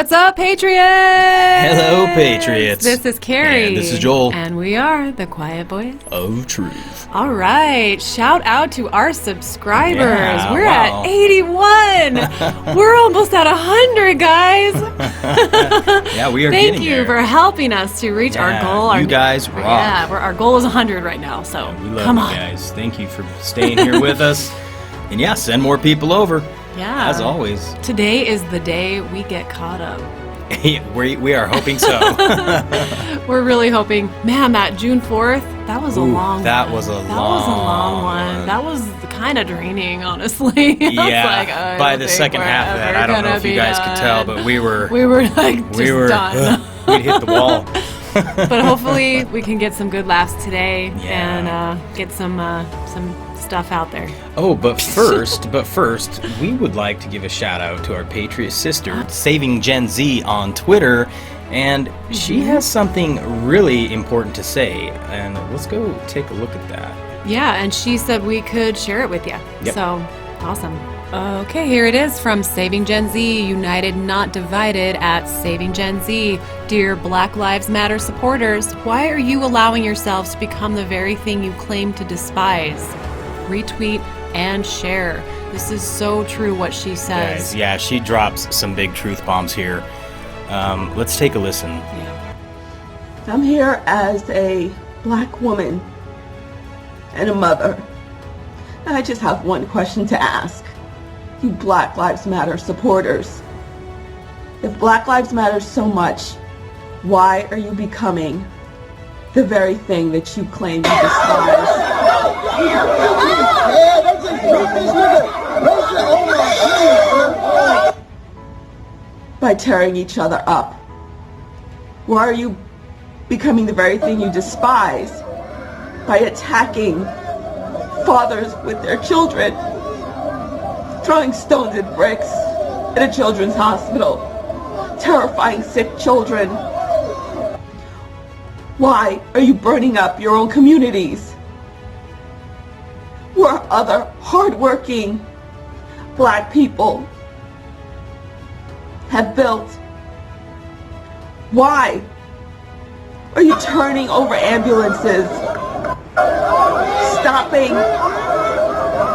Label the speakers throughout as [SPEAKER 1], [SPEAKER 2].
[SPEAKER 1] What's up, Patriots?
[SPEAKER 2] Hello, Patriots.
[SPEAKER 1] This is Carrie.
[SPEAKER 2] And this is Joel.
[SPEAKER 1] And we are the Quiet Boys
[SPEAKER 2] of Truth.
[SPEAKER 1] All right. Shout out to our subscribers.
[SPEAKER 2] Yeah,
[SPEAKER 1] We're
[SPEAKER 2] wow.
[SPEAKER 1] at 81. We're almost at 100, guys.
[SPEAKER 2] Yeah, we are
[SPEAKER 1] Thank
[SPEAKER 2] getting
[SPEAKER 1] you
[SPEAKER 2] there.
[SPEAKER 1] for helping us to reach our goal.
[SPEAKER 2] You guys rock.
[SPEAKER 1] Yeah, our goal is 100 right now, so
[SPEAKER 2] We love
[SPEAKER 1] come
[SPEAKER 2] you
[SPEAKER 1] on.
[SPEAKER 2] guys. Thank you for staying here with us. And yeah, send more people over.
[SPEAKER 1] Yeah.
[SPEAKER 2] As always.
[SPEAKER 1] Today is the day we get caught up.
[SPEAKER 2] we are hoping so.
[SPEAKER 1] We're really hoping. Man, that June 4th, that was a long one.
[SPEAKER 2] That was a long
[SPEAKER 1] one. That was kind of draining, honestly.
[SPEAKER 2] Yeah, by the second half of that, I don't know if you guys could tell, but we were
[SPEAKER 1] like just done.
[SPEAKER 2] We'd hit the wall.
[SPEAKER 1] But hopefully we can get some good laughs today
[SPEAKER 2] Yeah.
[SPEAKER 1] and get some stuff out there.
[SPEAKER 2] Oh, but first, we would like to give a shout out to our Patriot sister, Saving Gen Z on Twitter, and she has something really important to say, and let's go take a look at that.
[SPEAKER 1] Yeah, and she said we could share it with you.
[SPEAKER 2] Yep.
[SPEAKER 1] So, awesome. Okay, here it is from Saving Gen Z, United Not Divided at Saving Gen Z. Dear Black Lives Matter supporters, why are you allowing yourselves to become the very thing you claim to despise? Retweet and share. This is so true what she says.
[SPEAKER 2] Guys, yeah, she drops some big truth bombs here. Let's take a listen.
[SPEAKER 1] Yeah.
[SPEAKER 3] I'm here as a black woman and a mother. And I just have one question to ask. You Black Lives Matter supporters. If Black Lives Matter so much, why are you becoming the very thing that you claim you despise? By tearing each other up. Why are you becoming the very thing you despise? By attacking fathers with their children, throwing stones and bricks at a children's hospital, terrifying sick children. Why are you burning up your own communities where other hardworking black people have built? Why are you turning over ambulances, stopping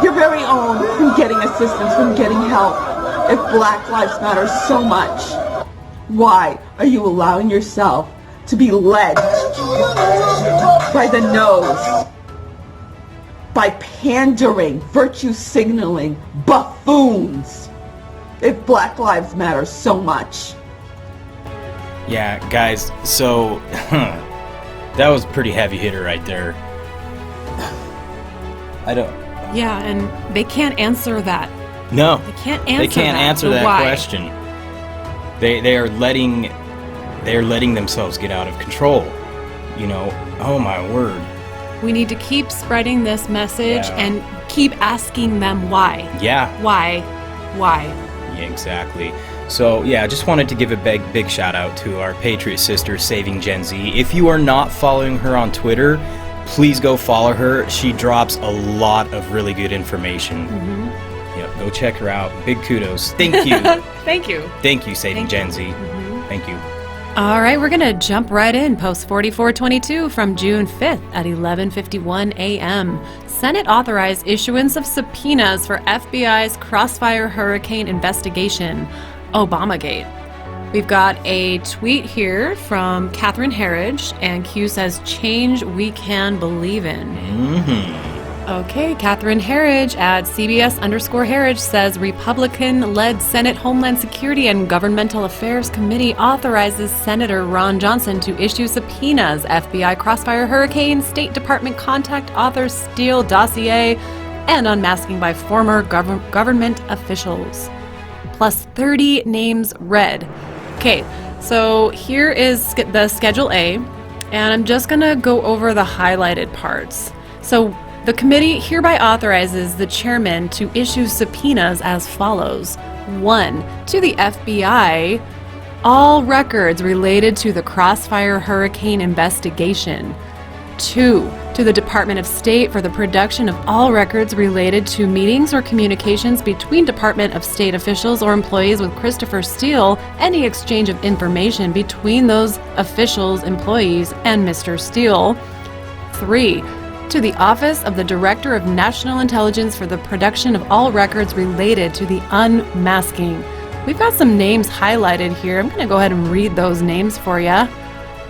[SPEAKER 3] your very own from getting assistance, from getting help? If Black Lives Matter so much, why are you allowing yourself to be led by the nose, by pandering, virtue signaling buffoons? If Black Lives Matter so much.
[SPEAKER 2] Yeah, guys, so that was a pretty heavy hitter right there. I don't...
[SPEAKER 1] Yeah, and they can't answer that.
[SPEAKER 2] No.
[SPEAKER 1] They can't
[SPEAKER 2] answer that
[SPEAKER 1] Why?
[SPEAKER 2] question. They are letting themselves get out of control. You know, oh my word.
[SPEAKER 1] We need to keep spreading this message and keep asking them why.
[SPEAKER 2] Yeah.
[SPEAKER 1] Why?
[SPEAKER 2] Yeah, exactly. So yeah, I just wanted to give a big shout out to our Patriot sister, Saving Gen Z. If you are not following her on Twitter, please go follow her. She drops a lot of really good information. Yep, go check her out. Big kudos. Thank you.
[SPEAKER 1] Thank you.
[SPEAKER 2] Thank you, Saving Gen Z. Thank you.
[SPEAKER 1] All right, we're going to jump right in. Post 4422 from June 5th at 11:51 a.m. Senate authorized issuance of subpoenas for FBI's Crossfire Hurricane investigation, Obamagate. We've got a tweet here from Catherine Herridge, and Q says, "Change we can believe in." Okay, Catherine Herridge at CBS_Herridge says Republican-led Senate Homeland Security and Governmental Affairs Committee authorizes Senator Ron Johnson to issue subpoenas, FBI Crossfire Hurricane, State Department contact author Steele dossier, and unmasking by former government officials. Plus 30 names read. Okay, so here is the Schedule A, and I'm just going to go over the highlighted parts. So the committee hereby authorizes the chairman to issue subpoenas as follows. 1. To the FBI, all records related to the Crossfire Hurricane investigation. 2. To the Department of State for the production of all records related to meetings or communications between Department of State officials or employees with Christopher Steele, any exchange of information between those officials, employees, and Mr. Steele. 3. To the Office of the Director of National Intelligence for the production of all records related to the unmasking. We've got some names highlighted here. I'm going to go ahead and read those names for you.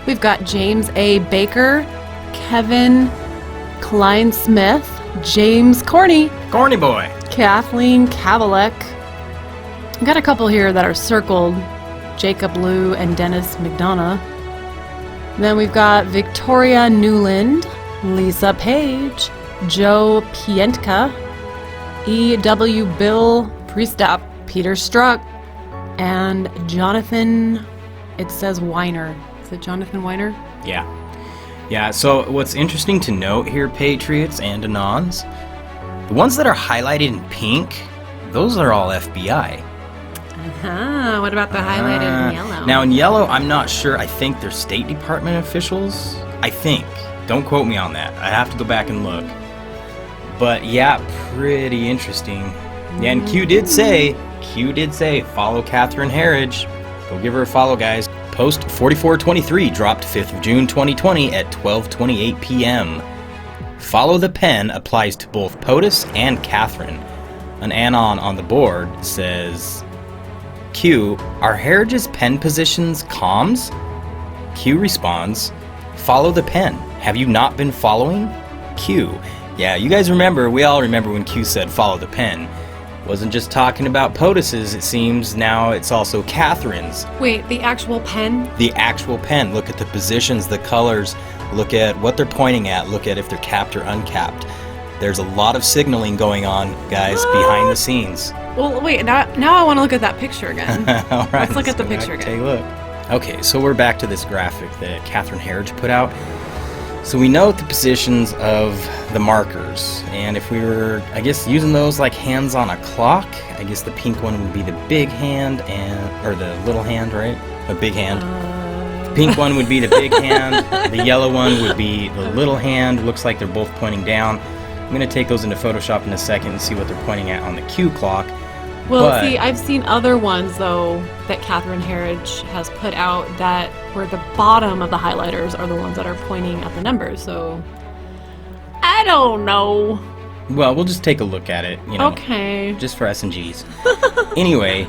[SPEAKER 1] We've got James A. Baker, Kevin Kleinsmith, James Corney
[SPEAKER 2] boy.
[SPEAKER 1] Kathleen Kavalek. We've got a couple here that are circled, Jacob Liu and Dennis McDonough. Then we've got Victoria Newland, Lisa Page, Joe Pientka, E.W. Bill Priestap, Peter Struck, and Jonathan, it says Weiner. Is it Jonathan Weiner?
[SPEAKER 2] Yeah, so what's interesting to note here, Patriots and Anons, the ones that are highlighted in pink, those are all FBI.
[SPEAKER 1] What about the highlighted in yellow?
[SPEAKER 2] Now in yellow, I'm not sure. I think they're State Department officials. I think. Don't quote me on that. I have to go back and look. But yeah, pretty interesting. Yeah, and Q did say, follow Catherine Herridge. Go give her a follow, guys. Post 4423 dropped 5th of June 2020 at 12:28 p.m. Follow the pen applies to both POTUS and Catherine. An anon on the board says, Q, are Herridge's pen positions comms? Q responds, follow the pen. Have you not been following? Q, yeah, you guys remember, we all remember when Q said follow the pen. Wasn't just talking about POTUS's, it seems. Now it's also Catherine's.
[SPEAKER 1] Wait, the actual pen?
[SPEAKER 2] The actual pen. Look at the positions, the colors. Look at what they're pointing at. Look at if they're capped or uncapped. There's a lot of signaling going on, guys, behind the scenes.
[SPEAKER 1] Well, wait, now I want to look at that picture again.
[SPEAKER 2] All right,
[SPEAKER 1] let's look at the picture again.
[SPEAKER 2] Take a look. Okay, so we're back to this graphic that Catherine Herridge put out. So we note the positions of the markers, and if we were, I guess, using those like hands on a clock, I guess the pink one would be the big hand, or the little hand, right? A big hand. The pink one would be the big hand, the yellow one would be the little hand. Looks like they're both pointing down. I'm going to take those into Photoshop in a second and see what they're pointing at on the Q clock.
[SPEAKER 1] Well, see, I've seen other ones, though, that Catherine Herridge has put out that where the bottom of the highlighters are the ones that are pointing at the numbers, so I don't know.
[SPEAKER 2] Well, we'll just take a look at it, you know.
[SPEAKER 1] Okay.
[SPEAKER 2] Just for S&Gs. Anyway,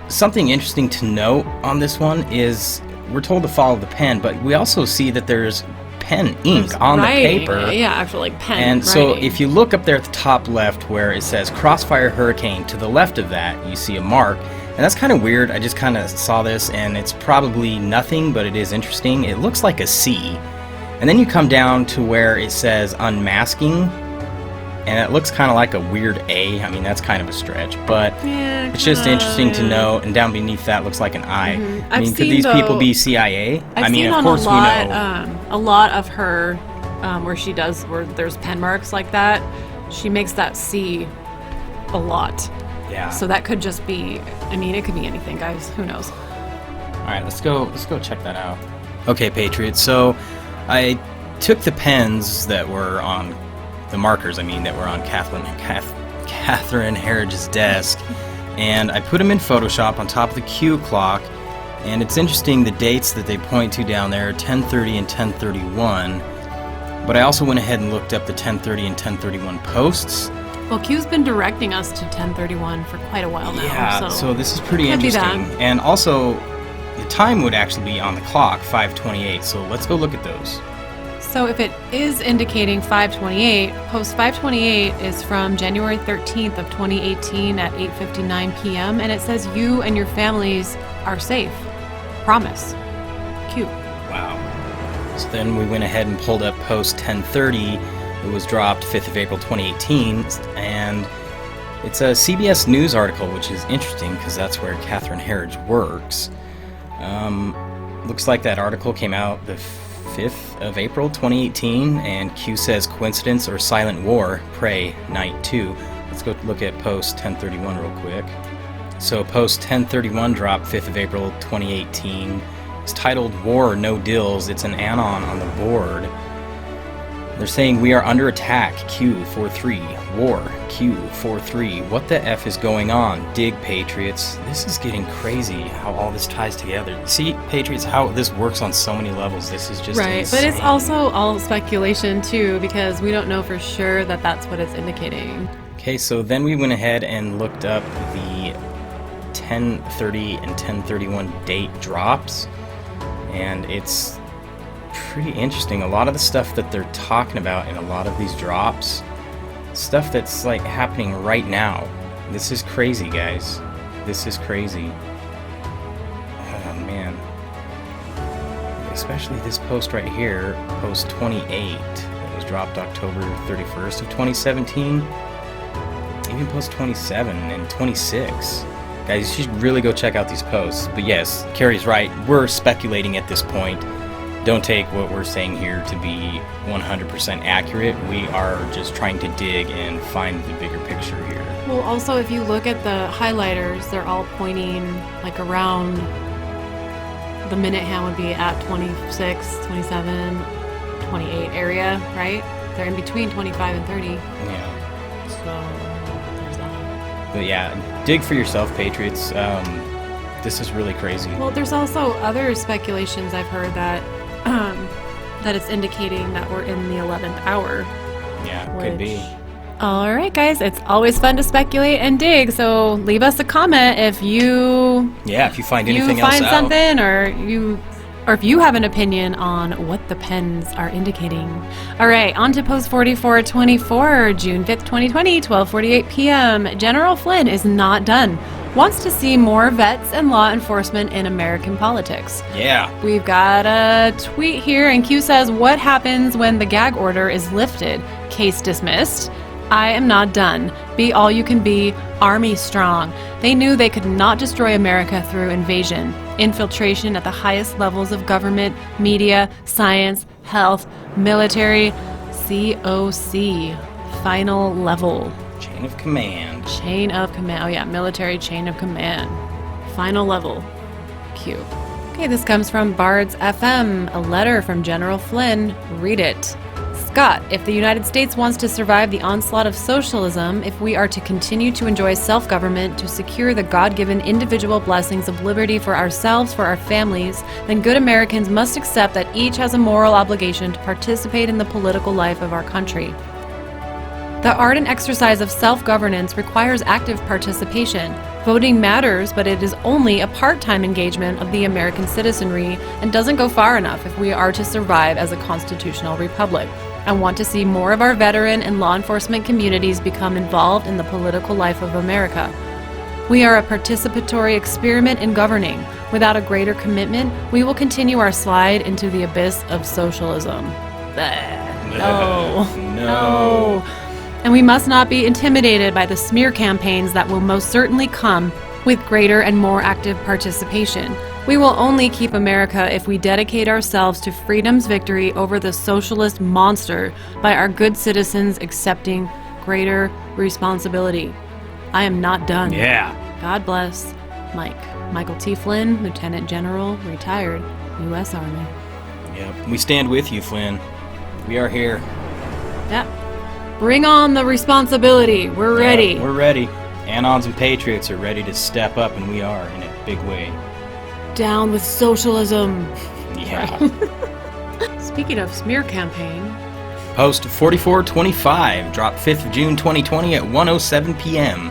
[SPEAKER 2] something interesting to note on this one is we're told to follow the pen, but we also see that there's pen ink on
[SPEAKER 1] writing.
[SPEAKER 2] The paper.
[SPEAKER 1] Yeah, actual like pen.
[SPEAKER 2] And so
[SPEAKER 1] writing.
[SPEAKER 2] if you look up there at the top left where it says Crossfire Hurricane, to the left of that you see a mark. And that's kind of weird. I just kind of saw this and it's probably nothing, but it is interesting. It looks like a C. And then you come down to where it says Unmasking. And it looks kind of like a weird A. I mean, that's kind of a stretch, but
[SPEAKER 1] yeah,
[SPEAKER 2] it's just interesting to know. And down beneath that looks like an I.
[SPEAKER 1] Mm-hmm.
[SPEAKER 2] I mean, could these people be CIA?
[SPEAKER 1] I've
[SPEAKER 2] mean,
[SPEAKER 1] seen
[SPEAKER 2] of
[SPEAKER 1] on
[SPEAKER 2] course
[SPEAKER 1] a lot,
[SPEAKER 2] we know.
[SPEAKER 1] A lot of her, where there's pen marks like that, she makes that C a lot.
[SPEAKER 2] Yeah.
[SPEAKER 1] So that could just be, I mean, it could be anything, guys. Who knows?
[SPEAKER 2] All right, let's go check that out. Okay, Patriots. So I took the pens that were on the markers, that were on Catherine Herridge's desk, and I put them in Photoshop on top of the Q clock. And it's interesting the dates that they point to down there, 10:30 and 10:31. But I also went ahead and looked up the 10:30 and 10:31 posts.
[SPEAKER 1] Well, Q's been directing us to 10:31 for quite a while now.
[SPEAKER 2] Yeah, so this is pretty
[SPEAKER 1] could be
[SPEAKER 2] interesting.
[SPEAKER 1] that.
[SPEAKER 2] And also, the time would actually be on the clock, 5:28. So let's go look at those.
[SPEAKER 1] So if it is indicating 5:28, post 5:28 is from January 13th of 2018 at 8:59 p.m. and it says you and your families are safe. Promise. Cute.
[SPEAKER 2] Wow. So then we went ahead and pulled up post 10:30. It was dropped 5th of April 2018, and it's a CBS News article, which is interesting because that's where Catherine Herridge works. Looks like that article came out the 5th of April 2018, and Q says coincidence or silent war, pray, night 2. Let's go look at post 1031 real quick. So post 1031 dropped 5th of April 2018. It's titled War No Dills. It's an anon on the board. They're saying we are under attack, Q43, war, Q43. What the F is going on? Dig, Patriots. This is getting crazy how all this ties together. See, Patriots, how this works on so many levels. This is just
[SPEAKER 1] right,
[SPEAKER 2] insane.
[SPEAKER 1] but it's also all speculation too, because we don't know for sure that that's what it's indicating.
[SPEAKER 2] Okay, so then we went ahead and looked up the 10:30 and 10:31 date drops, and it's pretty interesting. A lot of the stuff that they're talking about in a lot of these drops, stuff that's like happening right now. This is crazy, guys. This is crazy. Oh man. Especially this post right here, post 28. It was dropped October 31st of 2017. Even post 27 and 26. Guys, you should really go check out these posts. But yes, Carrie's right. We're speculating at this point. Don't take what we're saying here to be 100% accurate. We are just trying to dig and find the bigger picture here.
[SPEAKER 1] Well, also, if you look at the highlighters, they're all pointing like around the minute hand would be at 26, 27, 28 area, right? They're in between 25 and 30.
[SPEAKER 2] Yeah.
[SPEAKER 1] So, there's that.
[SPEAKER 2] But yeah, dig for yourself, Patriots. This is really crazy.
[SPEAKER 1] Well, there's also other speculations I've heard that that it's indicating that we're in the 11th hour.
[SPEAKER 2] Yeah, could be.
[SPEAKER 1] All right, guys, it's always fun to speculate and dig. So leave us a comment if you
[SPEAKER 2] if you find anything else out.
[SPEAKER 1] Something, or if you have an opinion on what the pens are indicating. All right, on to post 4424, June 5th, 2020, 12:48 p.m. General Flynn is not done. Wants to see more vets and law enforcement in American politics.
[SPEAKER 2] Yeah.
[SPEAKER 1] We've got a tweet here, and Q says, "What happens when the gag order is lifted? Case dismissed. I am not done. Be all you can be. Army strong." They knew they could not destroy America through invasion. Infiltration at the highest levels of government, media, science, health, military, COC. Final level.
[SPEAKER 2] Chain of command.
[SPEAKER 1] Chain of command. Oh yeah, military chain of command. Final level. Q. Okay, this comes from Bards FM. A letter from General Flynn. Read it. Scott, if the United States wants to survive the onslaught of socialism, if we are to continue to enjoy self-government, to secure the God-given individual blessings of liberty for ourselves, for our families, then good Americans must accept that each has a moral obligation to participate in the political life of our country. The ardent exercise of self-governance requires active participation. Voting matters, but it is only a part-time engagement of the American citizenry and doesn't go far enough if we are to survive as a constitutional republic. I want to see more of our veteran and law enforcement communities become involved in the political life of America. We are a participatory experiment in governing. Without a greater commitment, we will continue our slide into the abyss of socialism. No. And we must not be intimidated by the smear campaigns that will most certainly come with greater and more active participation. We will only keep America if we dedicate ourselves to freedom's victory over the socialist monster by our good citizens accepting greater responsibility. I am not done.
[SPEAKER 2] Yeah.
[SPEAKER 1] God bless. Mike. Michael T. Flynn, Lieutenant General, retired, U.S. Army.
[SPEAKER 2] Yep. We stand with you, Flynn. We are here.
[SPEAKER 1] Yep. Bring on the responsibility. We're ready.
[SPEAKER 2] Yeah, we're ready. Anons and Patriots are ready to step up, and we are in a big way.
[SPEAKER 1] Down with socialism.
[SPEAKER 2] Yeah.
[SPEAKER 1] Speaking of smear campaign.
[SPEAKER 2] Post 4425, dropped 5th of June 2020 at 1:07 p.m.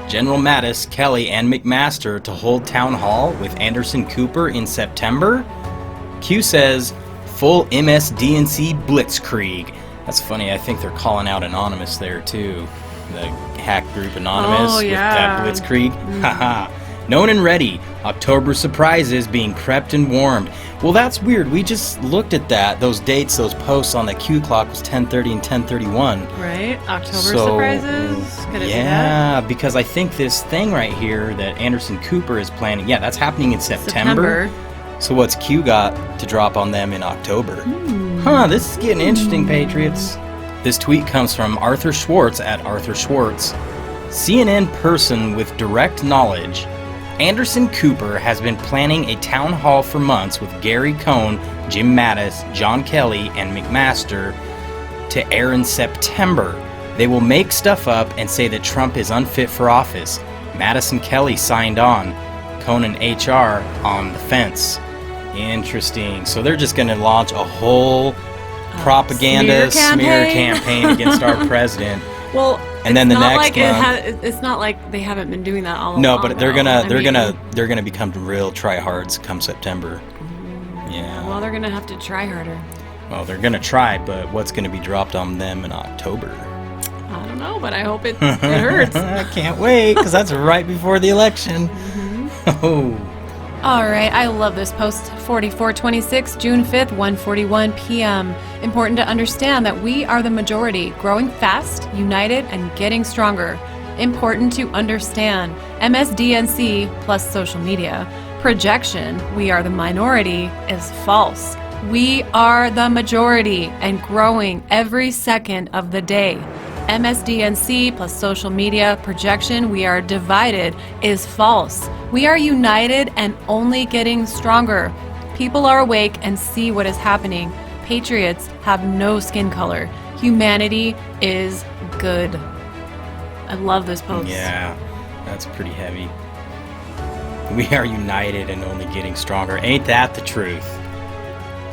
[SPEAKER 2] General Mattis, Kelly, and McMaster to hold town hall with Anderson Cooper in September. Q says, full MSDNC blitzkrieg. That's funny, I think they're calling out Anonymous there too. The hack group Anonymous with that blitzkrieg. Haha. Known and ready. October surprises being prepped and warmed. Well, that's weird. We just looked at that. Those dates, those posts on the Q clock was 10:30 and 10:31.
[SPEAKER 1] Right? October surprises? Could it be that?
[SPEAKER 2] Yeah, because I think this thing right here that Anderson Cooper is planning, yeah, that's happening in September. So what's Q got to drop on them in October? Huh, this is getting interesting, Patriots. This tweet comes from Arthur Schwartz at Arthur Schwartz. CNN person with direct knowledge. Anderson Cooper has been planning a town hall for months with Gary Cohn, Jim Mattis, John Kelly, and McMaster. to air in September. They will make stuff up and say that Trump is unfit for office. Madison Kelly signed on. Qanon HR on the fence. Interesting. So they're just going to launch a whole propaganda smear campaign against our president.
[SPEAKER 1] Well,
[SPEAKER 2] and then the next
[SPEAKER 1] it's not like they haven't been doing that all along.
[SPEAKER 2] No, but they're gonna become real tryhards come September. Yeah.
[SPEAKER 1] Well, they're gonna have to try harder.
[SPEAKER 2] Well, they're gonna try, but what's gonna be dropped on them in October?
[SPEAKER 1] I don't know, but I hope it hurts.
[SPEAKER 2] I can't wait, because that's right before the election. Oh.
[SPEAKER 1] All right, I love this post. 4426, June 5th, 1:41 p.m. Important to understand that we are the majority, growing fast, united, and getting stronger. Important to understand. MSDNC plus social media. Projection, we are the minority, is false. We are the majority and growing every second of the day. MSDNC plus social media projection, we are divided, is false. We are united and only getting stronger. People are awake and see what is happening. Patriots have no skin color. Humanity is good. I love this post.
[SPEAKER 2] Yeah, that's pretty heavy. We are united and only getting stronger. Ain't that the truth?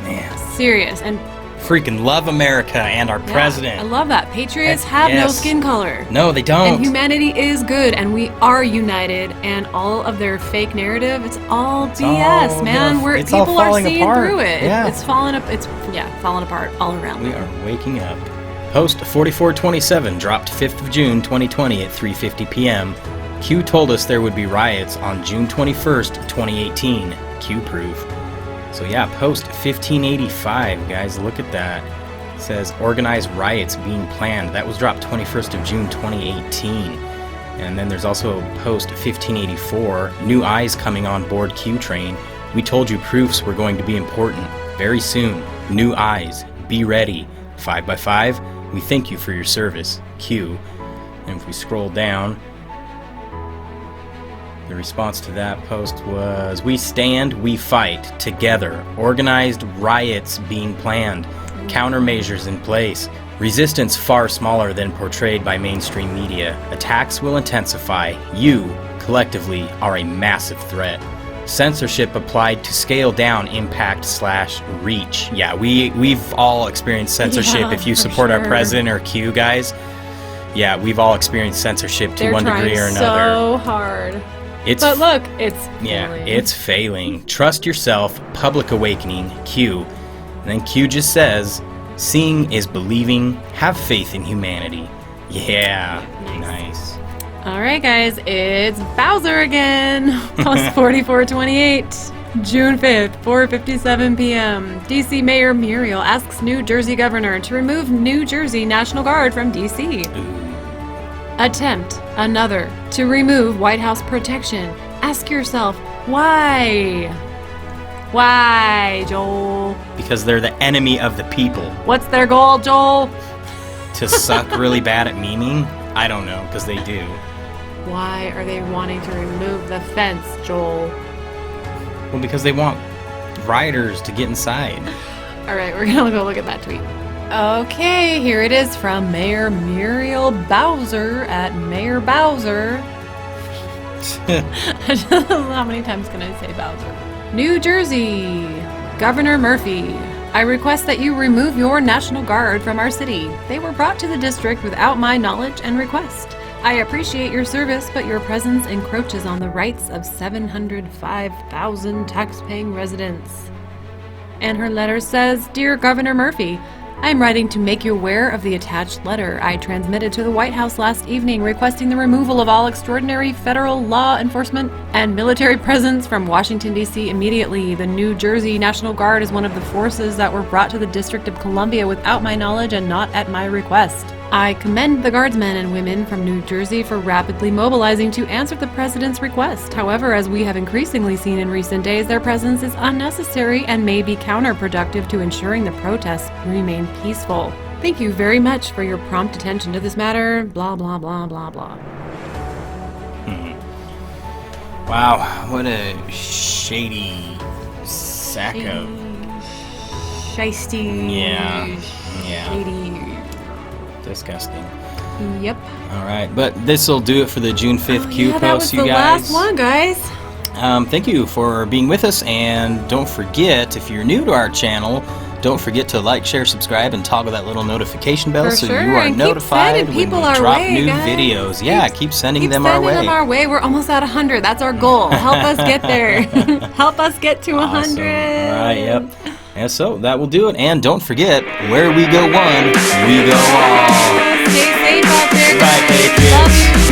[SPEAKER 2] Man.
[SPEAKER 1] Serious. And
[SPEAKER 2] freaking love America and our president.
[SPEAKER 1] I love that. Patriots have no skin color.
[SPEAKER 2] No, they don't.
[SPEAKER 1] And humanity is good, and we are united, and all of their fake narrative, it's all BS, man. People are seeing apart. Through it.
[SPEAKER 2] Yeah.
[SPEAKER 1] It's falling apart all around.
[SPEAKER 2] We are waking up. Post 4427 dropped 5th of June 2020 at 3:50 p.m. Q told us there would be riots on June 21st, 2018. Q proof. So yeah, post 1585, guys, look at that. It says organized riots being planned. That was dropped 21st of June 2018. And then there's also post 1584, new eyes coming on board Q train. We told you proofs were going to be important. Very soon, new eyes, be ready. 5x5, we thank you for your service. Q. And if we scroll down, the response to that post was, we stand, we fight, together. Organized riots being planned. Countermeasures in place. Resistance far smaller than portrayed by mainstream media. Attacks will intensify. You, collectively, are a massive threat. Censorship applied to scale down impact/reach. Yeah, we've all experienced censorship. If you support our president or Q, guys, yeah, we've all experienced censorship to one degree or another.
[SPEAKER 1] So hard.
[SPEAKER 2] But
[SPEAKER 1] look, it's failing.
[SPEAKER 2] Yeah, it's failing. Trust yourself, public awakening, Q. And then Q just says, seeing is believing, have faith in humanity. Yeah, nice.
[SPEAKER 1] All right, guys, it's Bowser again. Post 4428, June 5th, 4:57 p.m. D.C. Mayor Muriel asks New Jersey governor to remove New Jersey National Guard from D.C. Attempt another to remove White House protection. Ask yourself, why? Why, Joel?
[SPEAKER 2] Because they're the enemy of the people.
[SPEAKER 1] What's their goal, Joel?
[SPEAKER 2] To suck really bad at memeing? I don't know, because they do.
[SPEAKER 1] Why are they wanting to remove the fence, Joel?
[SPEAKER 2] Well, because they want rioters to get inside.
[SPEAKER 1] All right, we're going to go look at that tweet. Okay, here it is from Mayor Muriel Bowser at Mayor Bowser. How many times can I say Bowser? New Jersey, Governor Murphy. I request that you remove your National Guard from our city. They were brought to the district without my knowledge and request. I appreciate your service, but your presence encroaches on the rights of 705,000 tax-paying residents. And her letter says, Dear Governor Murphy, I am writing to make you aware of the attached letter I transmitted to the White House last evening requesting the removal of all extraordinary federal law enforcement and military presence from Washington, D.C. immediately. The New Jersey National Guard is one of the forces that were brought to the District of Columbia without my knowledge and not at my request. I commend the Guardsmen and women from New Jersey for rapidly mobilizing to answer the President's request. However, as we have increasingly seen in recent days, their presence is unnecessary and may be counterproductive to ensuring the protests remain peaceful. Thank you very much for your prompt attention to this matter. Blah, blah, blah, blah, blah.
[SPEAKER 2] Wow, what a shady sack of...
[SPEAKER 1] Shiesty.
[SPEAKER 2] Yeah.
[SPEAKER 1] Shady.
[SPEAKER 2] Disgusting.
[SPEAKER 1] Yep.
[SPEAKER 2] All right, but this will do it for the June 5th Q
[SPEAKER 1] yeah,
[SPEAKER 2] post,
[SPEAKER 1] that was
[SPEAKER 2] you
[SPEAKER 1] the
[SPEAKER 2] guys.
[SPEAKER 1] last one, guys.
[SPEAKER 2] Thank you for being with us, and don't forget, if you're new to our channel, don't forget to like, share, subscribe, and toggle that little notification bell
[SPEAKER 1] For
[SPEAKER 2] so
[SPEAKER 1] sure,
[SPEAKER 2] you are
[SPEAKER 1] and
[SPEAKER 2] notified
[SPEAKER 1] keep
[SPEAKER 2] when
[SPEAKER 1] sending
[SPEAKER 2] we
[SPEAKER 1] people our
[SPEAKER 2] drop
[SPEAKER 1] way,
[SPEAKER 2] new
[SPEAKER 1] guys.
[SPEAKER 2] videos. Yeah, keep sending them our way.
[SPEAKER 1] Them our way. We're almost at 100. That's our goal. Help us get there. Help us get to 100.
[SPEAKER 2] Awesome. All right, yep. And so that will do it. And don't forget, where we go one, we go all.
[SPEAKER 1] Stay safe out there,
[SPEAKER 2] Bye,
[SPEAKER 1] guys.
[SPEAKER 2] Patriots.
[SPEAKER 1] Love you.